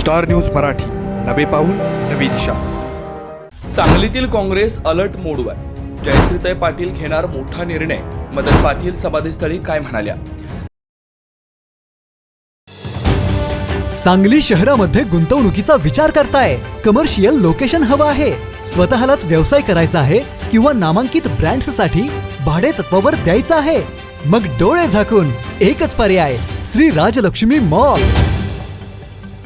Star news Marathi, नवे पाऊल नवी दिशा. सांगलीतील काँग्रेस अलर्ट मोडवर. जयश्रीताई पाटील घेणार मोठा निर्णय. मदन पाटील समाधीस्थळी काय म्हणाल्या? सांगली शहरामध्ये गुंतवणुकीचा विचार करताय? कमर्शियल लोकेशन हवं आहे? स्वतःलाच व्यवसाय करायचा आहे किंवा नामांकित ब्रँड्ससाठी भाडे तत्वावर द्यायचं आहे? मग डोळे झाकून एकच पर्याय, श्री राजलक्ष्मी मॉल.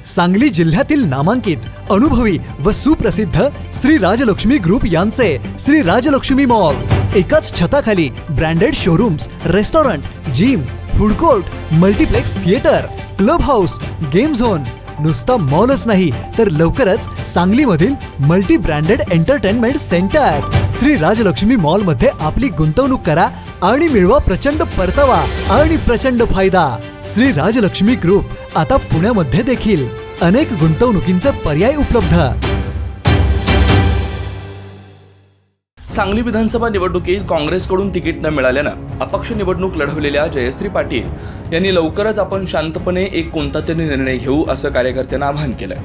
सांगली जिल्ह्यातील नामांकित, अनुभवी व सुप्रसिद्ध श्री राजलक्ष्मी ग्रुप यांचे श्री राजलक्ष्मी मॉल. एकाच छताखाली branded showrooms, restaurant, gym, food court, multiplex theatre, club house, game zone. नुसता मॉलच नाही तर लवकरच सांगलीमधील multi branded entertainment centre. Shri Rajlakshmi mall मध्ये आपली गुंतवणूक करा आणि मिळवा प्रचंड परतावा आणि प्रचंड फायदा. श्री राजलक्ष्मी ग्रुप आता पुण्यामध्ये देखील. अनेक गुंतवणुकींचे पर्याय उपलब्ध. सांगली विधानसभा निवडणुकीत काँग्रेसकडून तिकीट न मिळाल्यानं अपक्ष निवडणूक लढवलेल्या जयश्री पाटील यांनी लवकरच आपण शांतपणे एक कोणता तरी निर्णय घेऊ असं कार्यकर्त्यांना आवाहन केलं.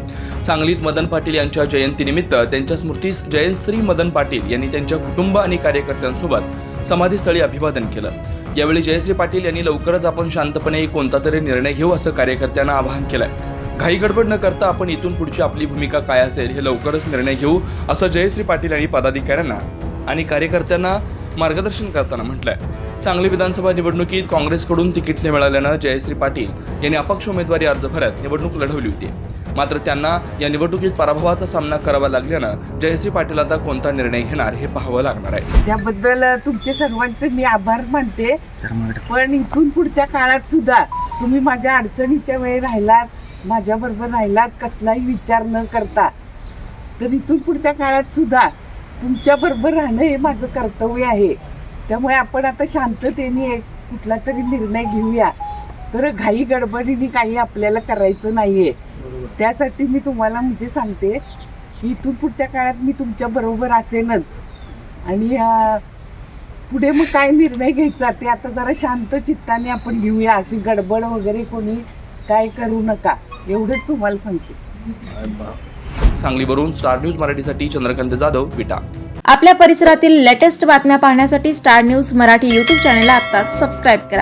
सांगलीत मदन पाटील यांच्या जयंतीनिमित्त त्यांच्या स्मृतीस जयश्री मदन पाटील यांनी त्यांच्या कुटुंब आणि कार्यकर्त्यांसोबत समाधीस्थळी अभिवादन केलं. यावेळी जयश्री पाटील यांनी लवकरच आपण शांतपणे एक कोणता तरी निर्णय घेऊ असं कार्यकर्त्यांना आवाहन केलंय. घाई गडबड न करता आपण इथून पुढची आपली भूमिका काय असेल हे लवकरच निर्णय घेऊ असं जयश्री पाटील यांनी पदाधिकाऱ्यांना आणि कार्यकर्त्यांना मार्गदर्शन करताना म्हटलंय. सांगली विधानसभा निवडणुकीत काँग्रेसकडून तिकीट न मिळाल्यानं जयश्री पाटील यांनी अपक्ष उमेदवारी अर्ज भरत निवडणूक लढवली होती. मात्र त्यांना या निवडणुकीत पराभवाचा सामना करावा लागल्यानं जयश्री पाटील आता कोणता निर्णय घेणार हे पाहावं लागणार आहे. त्याबद्दल तुमचे सर्वांचे मी आभार मानते. पण इथून पुढच्या काळात सुद्धा तुम्ही माझ्या अडचणीच्या वेळी राहिलात, माझ्याबरोबर राहिलात, कसलाही विचार न करता. तर इथून पुढच्या काळात सुद्धा तुमच्याबरोबर राहणं हे माझं कर्तव्य आहे. त्यामुळे आपण आता शांततेने एक कुठला तरी निर्णय घेऊया. तर घाई गडबडीने काही आपल्याला करायचं नाहीये. त्यासाठी मी तुम्हाला म्हणजे सांगते की इथून पुढच्या काळात मी तुमच्याबरोबर असेनच. आणि पुढे मग काय निर्णय घ्यायचा ते आता जरा शांत चित्ताने आपण घेऊया. अशी गडबड वगैरे कोणी काय करू नका, एवढंच तुम्हाला सांगते. सांगलीवरून स्टार न्यूज मराठीसाठी चंद्रकांत जाधव, विटा. आपल्या परिसरातील लेटेस्ट बातम्या पाहण्यासाठी स्टार न्यूज मराठी यूट्यूब चॅनलला आत्ताच सबस्क्राईब करा.